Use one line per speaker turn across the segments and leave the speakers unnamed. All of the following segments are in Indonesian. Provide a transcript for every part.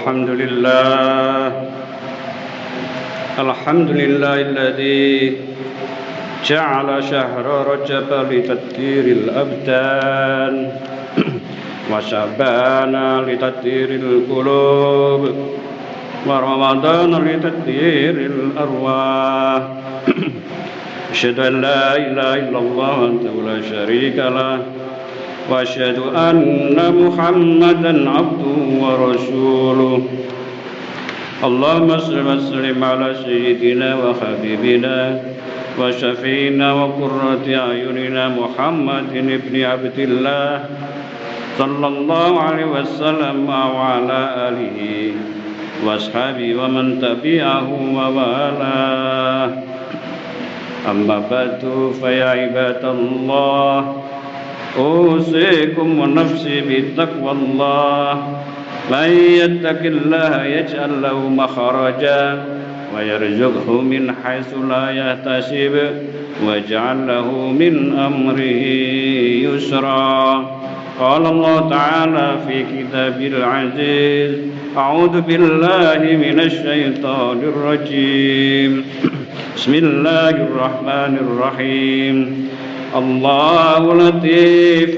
الحمد لله الذي جعل شهر رجب لتطهير الأبدان وشعبان لتطهير القلوب ورمضان لتطهير الأرواح أشهد أن لا إله إلا الله وحده لا شريك له وأشهد أن محمدا عبده ورسوله اللهم صل وسلم على سيدنا وحبيبنا وشفينا وقرة أعيننا محمد بن عبد الله صلى الله عليه وسلم وعلى آله وأصحابه ومن تبعه ووالاه أما بعد فيا عباد الله أوصيكم ونفسي بتقوى الله من يتق الله يجعل له مخرجا ويرزقه من حيث لا يحتسب ويجعل له من أمره يسرا قال الله تعالى في كتابه العزيز أعوذ بالله من الشيطان الرجيم بسم الله الرحمن الرحيم الله لطيف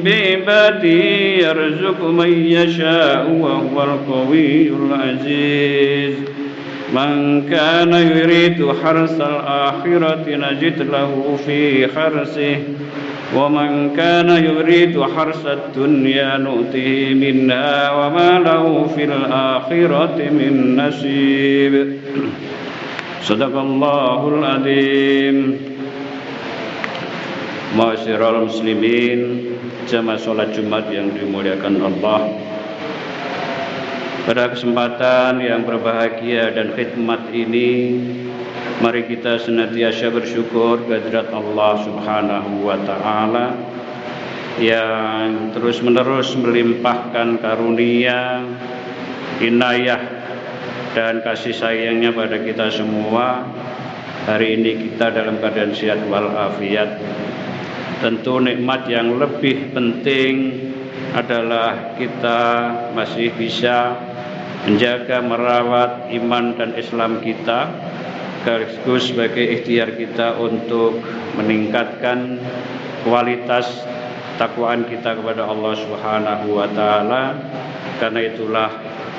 بعباده يرزق من يشاء وهو القوي العزيز من كان يريد حرث الآخرة نجد له في حرثه ومن كان يريد حرث الدنيا نؤته منها وما له في الآخرة من نصيب صدق الله العظيم. Ma'asyiral muslimin, jamaah salat Jumat yang dimuliakan Allah. Pada kesempatan yang berbahagia dan khidmat ini, mari kita senantiasa bersyukur kehadirat Allah Subhanahu wa taala yang terus-menerus melimpahkan karunia, inayah dan kasih sayangnya pada kita semua. Hari ini kita dalam keadaan sehat walafiat. Tentu nikmat yang lebih penting adalah kita masih bisa menjaga, merawat iman dan Islam kita, sekaligus sebagai ikhtiar kita untuk meningkatkan kualitas takwaan kita kepada Allah Subhanahu wa taala. Karena itulah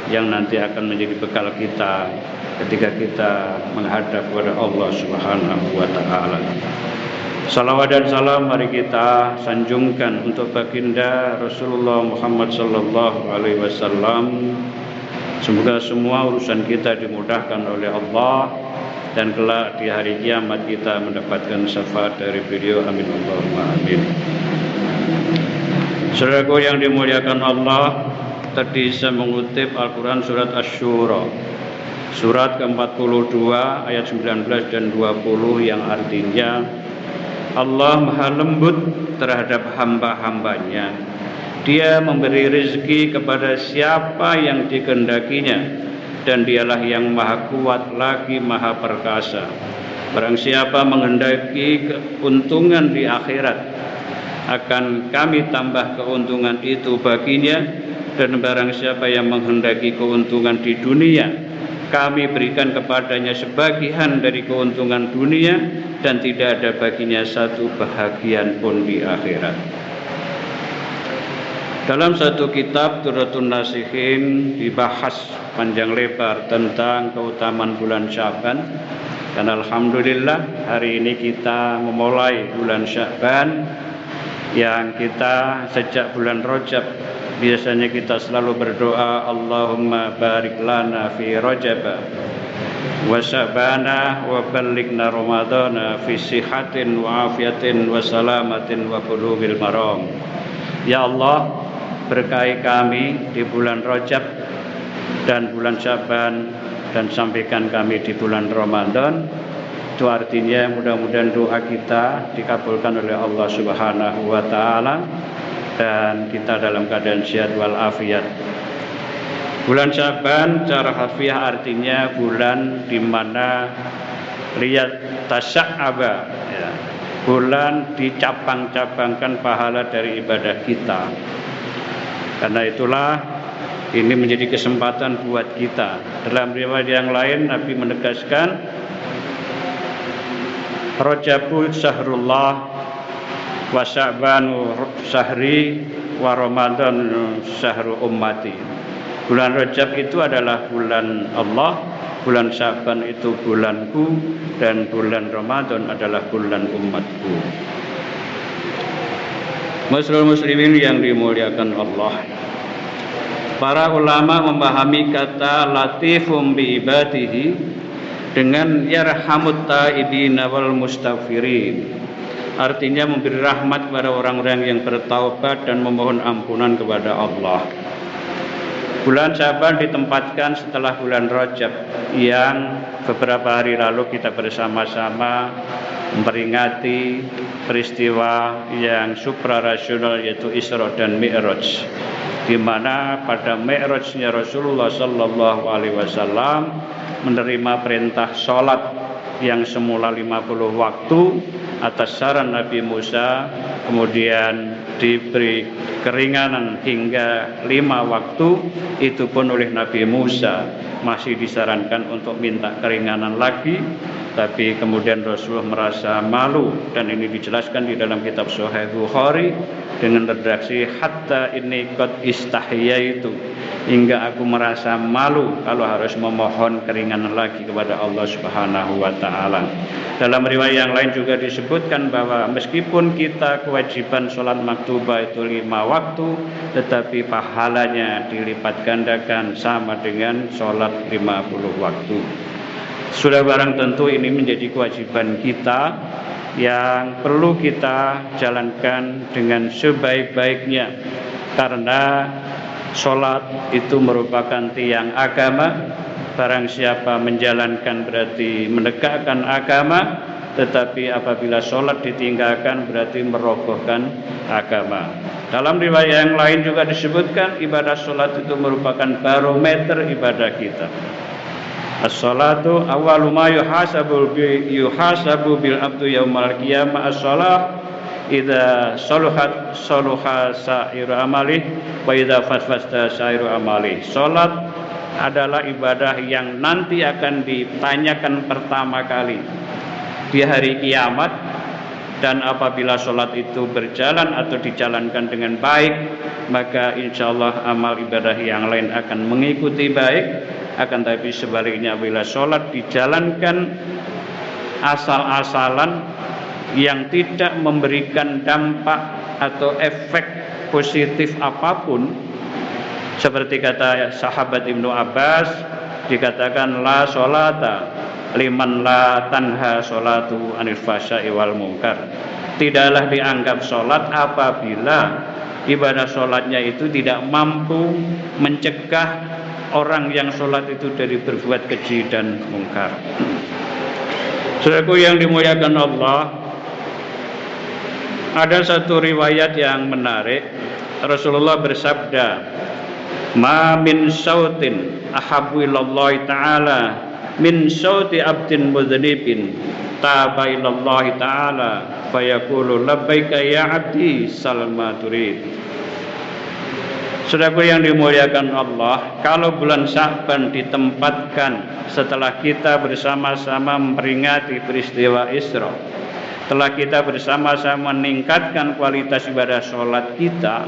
yang nanti akan menjadi bekal kita ketika kita menghadap kepada Allah Subhanahu wa taala. Salawat dan salam mari kita sanjungkan untuk baginda Rasulullah Muhammad sallallahu alaihi wasallam. Semoga semua urusan kita dimudahkan oleh Allah dan kelak di hari kiamat kita mendapatkan syafaat dari beliau. Amin Allahumma amin. Saudaraku yang dimuliakan Allah, tadi saya mengutip Al-Quran surat Asy-Syura, surat ke-42 ayat 19 dan 20 yang artinya Allah maha lembut terhadap hamba-hambanya. Dia memberi rezeki kepada siapa yang dikehendakinya, dan dialah yang maha kuat lagi maha perkasa. Barang siapa menghendaki keuntungan di akhirat, akan kami tambah keuntungan itu baginya, dan barang siapa yang menghendaki keuntungan di dunia, kami berikan kepadanya sebagian dari keuntungan dunia, dan tidak ada baginya satu bahagian pun di akhirat. Dalam satu kitab Durratun Nasihin dibahas panjang lebar tentang keutamaan bulan Sya'ban. Dan alhamdulillah hari ini kita memulai bulan Sya'ban yang kita sejak bulan Rajab biasanya kita selalu berdoa, Allahumma barik lana fi Rajab wa Sya'bana wa ballighna Ramadana fi sihatin wa afiatin wa salamatin wa bulughil maram. Ya Allah, berkahi kami di bulan Rajab dan bulan Sya'ban, dan sampaikan kami di bulan Ramadan. Itu artinya mudah-mudahan doa kita dikabulkan oleh Allah Subhanahu wa taala dan kita dalam keadaan sehat walafiat. Bulan Sya'ban secara harfiah artinya bulan di mana lihat tasya'aba, ya, bulan dicabang-cabangkan pahala dari ibadah kita. Karena itulah Ini menjadi kesempatan buat kita. Dalam riwayat yang lain Nabi menegaskan, Rajabul syahrullah wa Sya'banu syahri wa Ramadan syahru ummati. Bulan Rajab itu adalah bulan Allah, bulan Sya'ban itu bulanku, dan bulan Ramadan adalah bulan umatku. Muslimin yang dimuliakan Allah, para ulama memahami kata latifum bi ibadihi dengan yarhamut taibina wal mustaghfirin. Artinya memberi rahmat kepada orang-orang yang bertaubat dan memohon ampunan kepada Allah. Bulan Sya'ban ditempatkan setelah bulan Rajab yang beberapa hari lalu kita bersama-sama memperingati peristiwa yang suprarasional, yaitu Isra dan Mi'raj, di mana pada Mi'rajnya Rasulullah sallallahu alaihi wasallam menerima perintah sholat yang semula 50 waktu atas saran Nabi Musa, kemudian diberi keringanan hingga 5 waktu, itu pun oleh Nabi Musa masih disarankan untuk minta keringanan lagi, tapi kemudian Rasulullah merasa malu, dan ini dijelaskan di dalam kitab Sahih Bukhari dengan redaksi hatta ini qad istahyaitu, hingga aku merasa malu kalau harus memohon keringanan lagi kepada Allah Subhanahu wa taala. Dalam riwayat yang lain juga disebutkan bahwa meskipun kita kewajiban sholat maktubah itu 5 waktu, tetapi pahalanya dilipat gandakan sama dengan sholat 50 waktu. Sudah barang tentu ini menjadi kewajiban kita yang perlu kita jalankan dengan sebaik-baiknya, karena sholat itu merupakan tiang agama. Barang siapa menjalankan berarti menegakkan agama, tetapi apabila sholat ditinggalkan berarti merobohkan agama. Dalam riwayat yang lain juga disebutkan ibadah sholat itu merupakan barometer ibadah kita. As-sholatu awwalu ma yuhasabu bil abdu yaumal qiyamah. As-sholah idza saluhat saluha sa'iru amali wa idza fasfasta sa'iru amali. Sholat adalah ibadah yang nanti akan ditanyakan pertama kali di hari kiamat, dan apabila sholat itu berjalan atau dijalankan dengan baik, maka insya Allah amal ibadah yang lain akan mengikuti baik. Akan tapi sebaliknya, bila sholat dijalankan asal-asalan yang tidak memberikan dampak atau efek positif apapun, seperti kata sahabat Ibnu Abbas, dikatakan la sholata liman la tanha sholatu anil fahsya'i wal munkar. Tidaklah dianggap sholat apabila ibadah sholatnya itu tidak mampu mencegah orang yang sholat itu dari berbuat keji dan mungkar. Saudaraku yang dimuliakan Allah, ada satu riwayat yang menarik. Rasulullah bersabda, ma min sautin ahabbu ilallahi ta'ala min sauti abdin mudhnibin taba ilallahi ta'ala fayaqulu labbaika ya abdi salma turid. Saudaraku yang dimuliakan Allah, kalau bulan Sya'ban ditempatkan setelah kita bersama-sama memperingati peristiwa Isra, setelah kita bersama-sama meningkatkan kualitas ibadah sholat kita,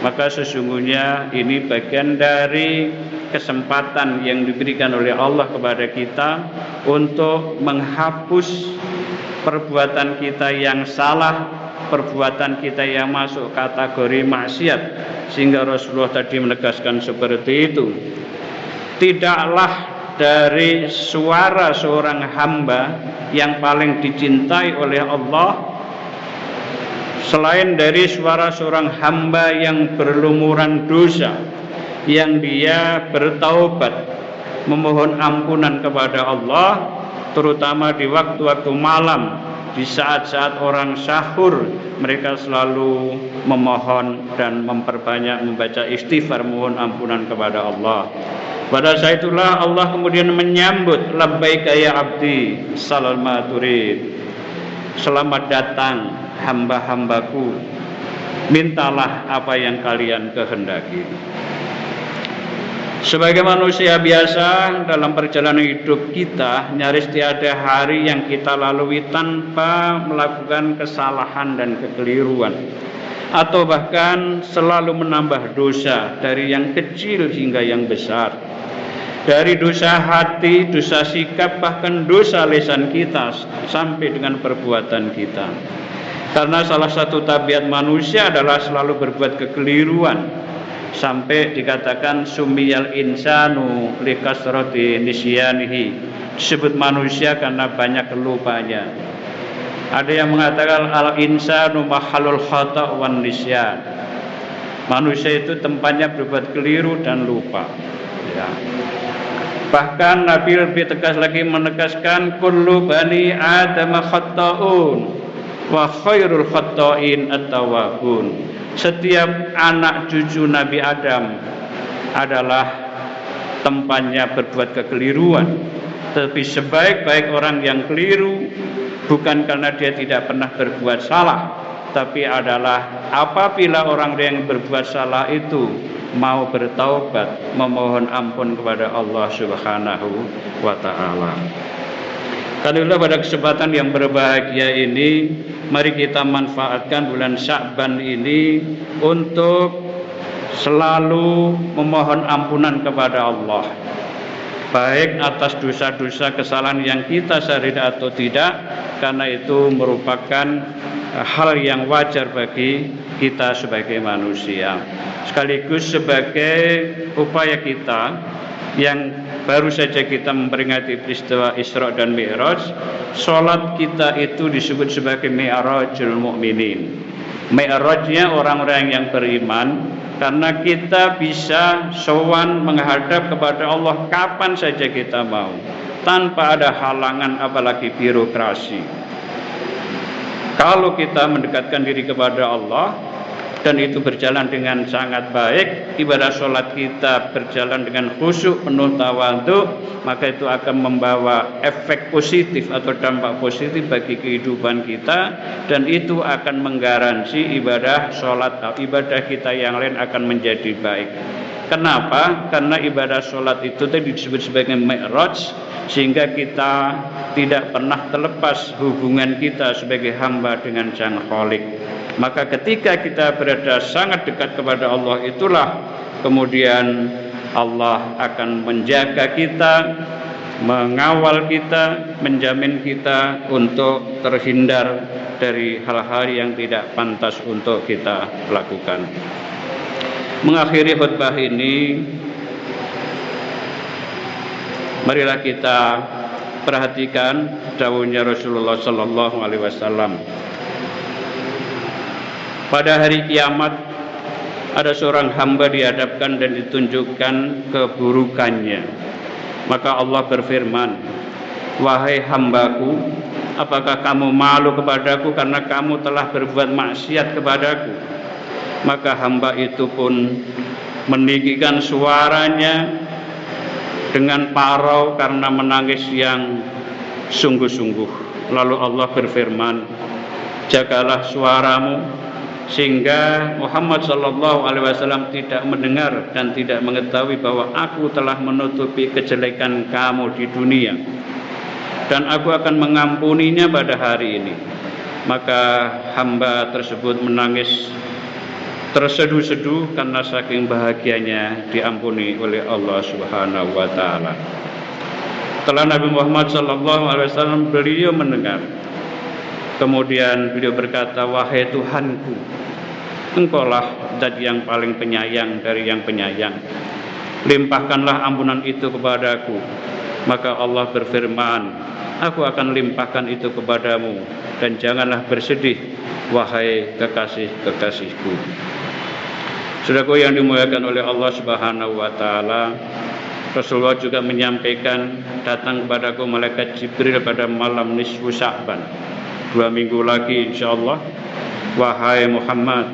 maka sesungguhnya ini bagian dari kesempatan yang diberikan oleh Allah kepada kita untuk menghapus perbuatan kita yang salah, perbuatan kita yang masuk kategori maksiat. Sehingga Rasulullah tadi menegaskan seperti itu. Tidaklah dari suara seorang hamba yang paling dicintai oleh Allah selain dari suara seorang hamba yang berlumuran dosa, yang dia bertaubat, memohon ampunan kepada Allah, terutama di waktu-waktu malam, di saat-saat orang sahur, mereka selalu memohon dan memperbanyak membaca istighfar, mohon ampunan kepada Allah. Pada saat itulah Allah kemudian menyambut, labbaika ya abdi salma turid, selamat datang hamba-hambaku, mintalah apa yang kalian kehendaki. Sebagai manusia biasa dalam perjalanan hidup kita, nyaris tiada hari yang kita lalui tanpa melakukan kesalahan dan kekeliruan, atau bahkan selalu menambah dosa dari yang kecil hingga yang besar, dari dosa hati, dosa sikap, bahkan dosa lisan kita sampai dengan perbuatan kita. Karena salah satu tabiat manusia adalah selalu berbuat kekeliruan, sampai dikatakan sumiyal insanu likasrati nisyanihi, disebut manusia karena banyak kelupanya. Ada yang mengatakan al insanu mahalul khata' wan nisyan, manusia itu tempatnya berbuat keliru dan lupa, ya. Bahkan Nabi lebih tegas lagi menegaskan kullu bani adam khata'un wa khairul khata'in at-tawwabun. Setiap anak cucu Nabi Adam adalah tempatnya berbuat kekeliruan, tapi sebaik-baik orang yang keliru bukan karena dia tidak pernah berbuat salah, tapi adalah apabila orang yang berbuat salah itu mau bertaubat, memohon ampun kepada Allah Subhanahu wa ta'ala. Karena pada kesempatan yang berbahagia ini, mari kita manfaatkan bulan Sya'ban ini untuk selalu memohon ampunan kepada Allah, baik atas dosa-dosa kesalahan yang kita sadari atau tidak, karena itu merupakan hal yang wajar bagi kita sebagai manusia, sekaligus sebagai upaya kita yang baru saja kita memperingati peristiwa Isra dan Mi'raj. Salat kita itu disebut sebagai Mi'rajul Mu'minin, Mi'rajnya orang-orang yang beriman, karena kita bisa sowan menghadap kepada Allah kapan saja kita mau, tanpa ada halangan apalagi birokrasi. Kalau kita mendekatkan diri kepada Allah dan itu berjalan dengan sangat baik, ibadah sholat kita berjalan dengan khusyuk, penuh tawadhu, maka itu akan membawa efek positif atau dampak positif bagi kehidupan kita, dan itu akan menggaransi ibadah sholat atau ibadah kita yang lain akan menjadi baik. Kenapa? Karena ibadah sholat itu tadi disebut sebagai mi'raj, sehingga kita tidak pernah terlepas hubungan kita sebagai hamba dengan Sang Khalik. Maka ketika kita berada sangat dekat kepada Allah, itulah kemudian Allah akan menjaga kita, mengawal kita, menjamin kita untuk terhindar dari hal-hal yang tidak pantas untuk kita lakukan. Mengakhiri khutbah ini, marilah kita perhatikan dawuhnya Rasulullah sallallahu alaihi wasallam. Pada hari kiamat ada seorang hamba dihadapkan dan ditunjukkan keburukannya. Maka Allah berfirman, "Wahai hambaku, apakah kamu malu kepadaku karena kamu telah berbuat maksiat kepadaku?" Maka hamba itu pun meninggikan suaranya dengan parau karena menangis yang sungguh-sungguh. Lalu Allah berfirman, "Jagalah suaramu sehingga Muhammad sallallahu alaihi wasallam tidak mendengar dan tidak mengetahui bahwa aku telah menutupi kejelekan kamu di dunia, dan aku akan mengampuninya pada hari ini." Maka hamba tersebut menangis terseduh-seduh karena saking bahagianya diampuni oleh Allah Subhanahu wa taala. Setelah Nabi Muhammad sallallahu alaihi wasallam beliau mendengar, kemudian beliau berkata, "Wahai Tuhanku, Engkaulah zat yang paling penyayang dari yang penyayang. Limpahkanlah ampunan itu kepadaku." Maka Allah berfirman, "Aku akan limpahkan itu kepadamu, dan janganlah bersedih, wahai kekasih-kekasihku." Saudaraku yang dimuliakan oleh Allah Subhanahu wa taala, Rasulullah juga menyampaikan, "Datang kepadaku malaikat Jibril pada malam nisfu Sya'ban, 2 minggu lagi insyaallah. Wahai Muhammad,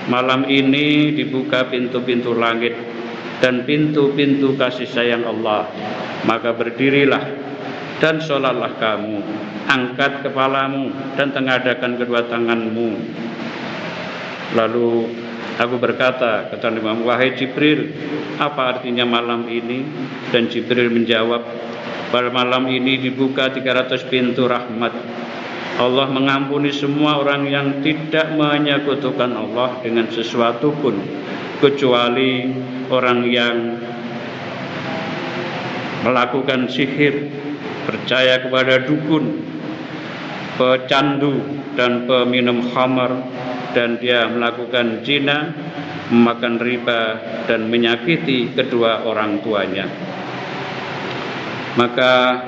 malam ini dibuka pintu-pintu langit dan pintu-pintu kasih sayang Allah. Maka berdirilah dan sholatlah kamu, angkat kepalamu dan tengadakan kedua tanganmu." Lalu Aku berkata, kata Imam, wahai Jibril, apa artinya malam ini? Dan Jibril menjawab, pada malam ini dibuka 300 pintu rahmat. Allah mengampuni semua orang yang tidak menyekutukan Allah dengan sesuatu pun, kecuali orang yang melakukan sihir, percaya kepada dukun, pecandu, dan peminum khamar, dan dia melakukan zina, memakan riba, dan menyakiti kedua orang tuanya. Maka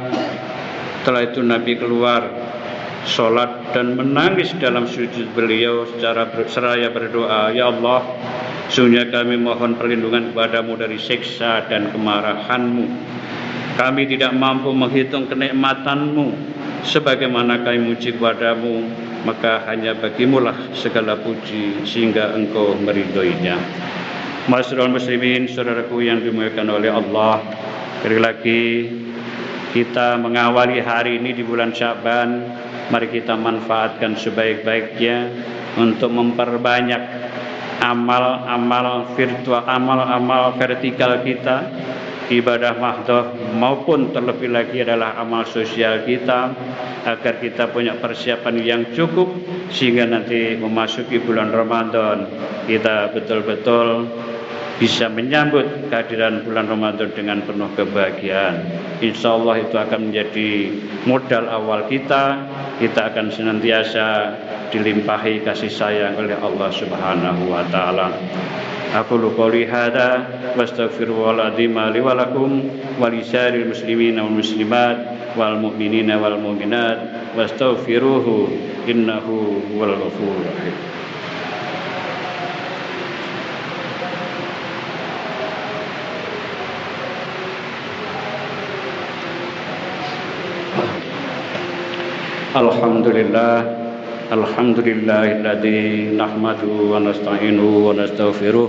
setelah itu Nabi keluar sholat dan menangis dalam sujud beliau secara seraya berdoa, ya Allah, sesungguhnya kami mohon perlindungan kepadamu dari siksa dan kemarahanmu. Kami tidak mampu menghitung kenikmatanmu sebagaimana kami muji kepadamu, maka hanya bagimulah segala puji sehingga engkau meridhoinya. Masyarul muslimin, saudaraku yang dimuliakan oleh Allah, sekali lagi kita mengawali hari ini di bulan Sya'ban. Mari kita manfaatkan sebaik-baiknya untuk memperbanyak amal-amal virtual, amal-amal vertikal kita, ibadah mahdoh maupun terlebih lagi adalah amal sosial kita, agar kita punya persiapan yang cukup sehingga nanti memasuki bulan Ramadan kita betul-betul bisa menyambut kehadiran bulan Ramadan dengan penuh kebahagiaan. Insya Allah itu akan menjadi modal awal kita. Kita akan senantiasa dilimpahi kasih sayang oleh Allah Subhanahu wa taala. Aqulu qouli hadza wastaghfirullahal-azim li wa lakum wa lisa'iril muslimina wal muslimat wal mu'minina wal mu'minat wastaghfiruhu innahu huwal ghafurur rahim. Alhamdulillahilladzi nahmaduhu wa nasta'inuhu wa nastaghfiruh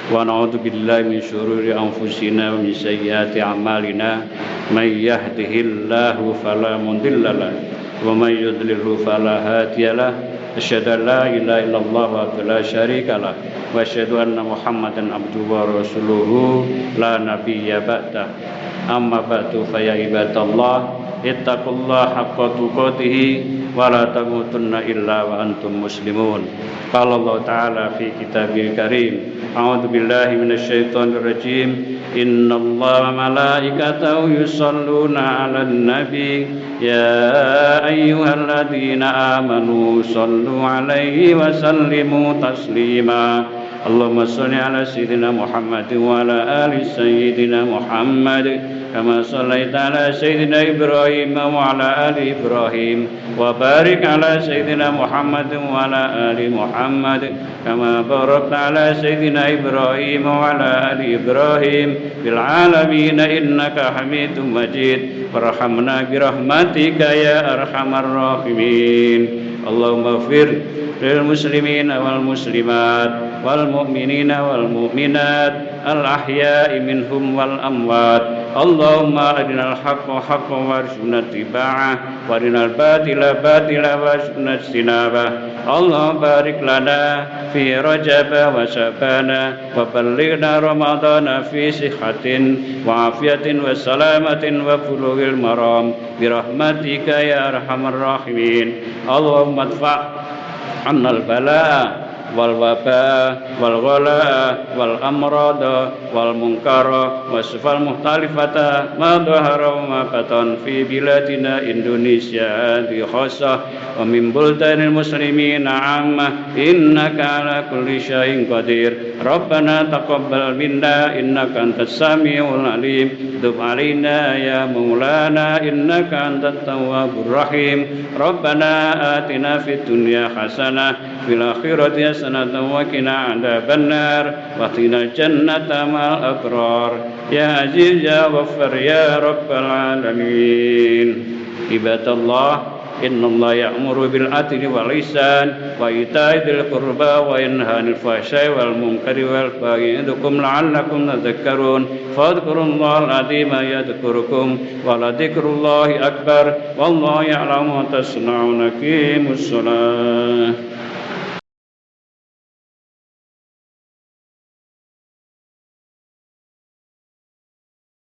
wa na'udzu billahi min syururi anfusina wa min sayyiati a'malina may yahdihillahu fala mudilla lahu wa may yudlilhu fala hadiya lahu asyhadu an la ilaha illallah wa la syarika lahu wa asyhadu anna Muhammadan abduhu wa rasuluhu la nabiyya ba'da. Amma ba'du fa ya ibadallah ittaqullaha haqqa tuqatih wa la tamutunna illa wa antum muslimun. Qala Allah Ta'ala fi kitabil karim, a'udzu billahi minasyaitonir rajim, innallaha wa malaikatahu yusholluna 'alan nabi ya ayyuhalladzina amanu shallu 'alaihi wa sallimu taslima. Allahumma shalli ala sayyidina Muhammad wa ala ali sayyidina Muhammad kama shallaita ala sayyidina Ibrahim wa ala ali Ibrahim wa barik ala sayyidina Muhammad wa ala ali Muhammad kama barakta ala sayyidina Ibrahim wa ala ali Ibrahim fil alamin innaka Hamidum Majid. Warhamna bi rahmatika ya arhamar rahimin. Allahumma ighfir lil muslimina wal muslimat wal mu'minina wal mu'minat al ahya'i minhum wal amwat. Allahumma arinal haqqa haqqan warzuqna ittiba'ah wa arinal batila batila warzuqna ijtinabah. Allah barik lana fi Rajab wa Sya'ban wa ballighna Ramadana fi sihhatin wa afiyatin wa salamatin wa bulughil maram bi rahmatika ya arhamar rahimin. Allahumma adfa' 'annal balaa wal waba wal ghala wal amrada wal munkara wasfal muhtalifata ma dhahara wa ma batan fi biladina Indonesia bi khassah wa min buldanil muslimin 'amma innaka ala kulli syai'in qadir. Rabbana taqabbal minna innaka antas samiul alim, tub alaina ya maulana innaka antat tawwabur rahim. Rabbana atina fid dunya hasanah fil akhirati hasanatan wa qina adzabannar wa qina jannata ma'al abrar ya aziz ya ghaffar ya rabbal alamin. Ibadallah, innallaha ya'muru bil 'adli wal ihsan wa ita'i dzil qurba wa yanha 'anil fahsya'i wal munkari wal baghi ya'idukum la'allakum tadhakkarun. Fadhkurullahal 'azima yadhkurukum wa la dzikrullahi akbar wallahu ya'lamu ma tasna'un. Aqimus shalah.